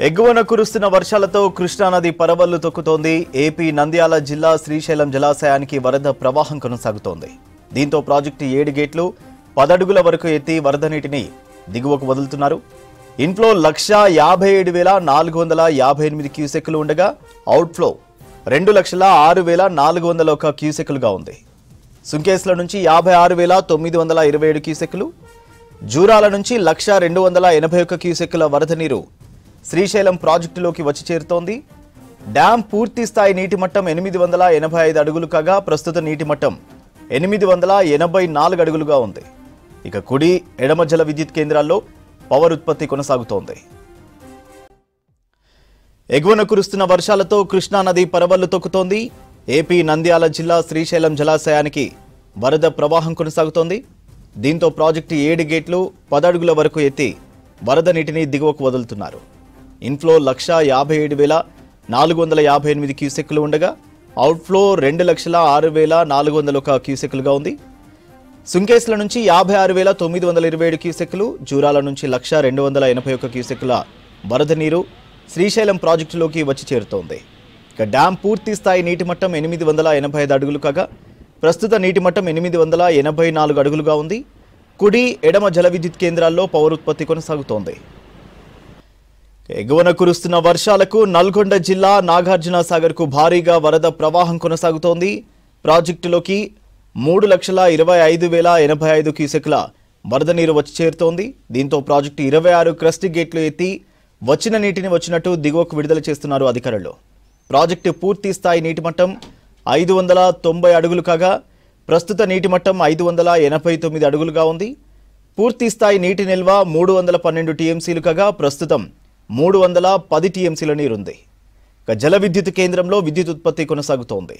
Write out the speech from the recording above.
ఎగువన కురుస్తున్న వర్షాలతో కృష్ణానది పరవళ్లు తొక్కుతోంది. ఏపీ నంద్యాల జిల్లా శ్రీశైలం జలాశయానికి వరద ప్రవాహం కొనసాగుతోంది. దీంతో ప్రాజెక్టు 7 గేట్లు 10 అడుగుల వరకు ఎత్తి వరద నీటిని దిగువకు వదులుతున్నారు. ఇన్ఫ్లో 1,56,458 క్యూసెక్కులు ఉండగా అవుట్ఫ్లో 2,06,401 క్యూసెక్కులుగా ఉంది. సుంకేస్ల నుంచి 56,927 క్యూసెక్కులు, జూరాల నుంచి 1,02,81 క్యూసెక్కుల వరద నీరు శ్రీశైలం ప్రాజెక్టులోకి వచ్చి చేరుతోంది. డ్యాం పూర్తి స్థాయి నీటి మట్టం 885 అడుగులు కాగా ప్రస్తుత నీటి మట్టం 884 అడుగులుగా ఉంది. ఇక కుడి ఎడమ జల విద్యుత్ కేంద్రాల్లో పవర్ ఉత్పత్తి కొనసాగుతోంది. ఎగువన కురుస్తున్న వర్షాలతో కృష్ణానది పరవళ్లు తొక్కుతోంది. ఏపీ నంద్యాల జిల్లా శ్రీశైలం జలాశయానికి వరద ప్రవాహం కొనసాగుతోంది. దీంతో ప్రాజెక్టు 7 గేట్లు 10 అడుగుల వరకు ఎత్తి వరద నీటిని దిగువకు వదులుతున్నారు. ఇన్ఫ్లో 1,50,458 క్యూసెక్కులు ఉండగా అవుట్ఫ్లో 2,06,401 క్యూసెక్కులుగా ఉంది. సుంకేస్ల నుంచి 56,927 క్యూసెక్కులు, జూరాల నుంచి 1,02,81 క్యూసెక్కుల వరద నీరు శ్రీశైలం ప్రాజెక్టులోకి వచ్చి చేరుతోంది. ఇక డ్యాం పూర్తి స్థాయి నీటి మట్టం 885 అడుగులు కాగా ప్రస్తుత నీటి మట్టం 884 అడుగులుగా ఉంది. కుడి ఎడమ జల విద్యుత్ కేంద్రాల్లో పవర్ ఉత్పత్తి కొనసాగుతోంది. ఎగువన కురుస్తున్న వర్షాలకు నల్గొండ జిల్లా నాగార్జున సాగర్కు భారీగా వరద ప్రవాహం కొనసాగుతోంది. ప్రాజెక్టులోకి 3,25,085 క్యూసెక్ల వరద నీరు వచ్చి చేరుతోంది. దీంతో ప్రాజెక్టు 26 క్రస్ట్ గేట్లు ఎత్తి వచ్చిన నీటిని వచ్చినట్టు దిగువకు విడుదల చేస్తున్నారు అధికారులు. ప్రాజెక్టు పూర్తి స్థాయి నీటి మట్టం 590 అడుగులు కాగా ప్రస్తుత నీటి మట్టం 589 అడుగులుగా ఉంది. పూర్తి స్థాయి నీటి నిల్వ 312 టీఎంసీలు కాగా ప్రస్తుతం 310 టీఎంసీల నీరుంది. జల విద్యుత్ కేంద్రంలో విద్యుత్ ఉత్పత్తి కొనసాగుతోంది.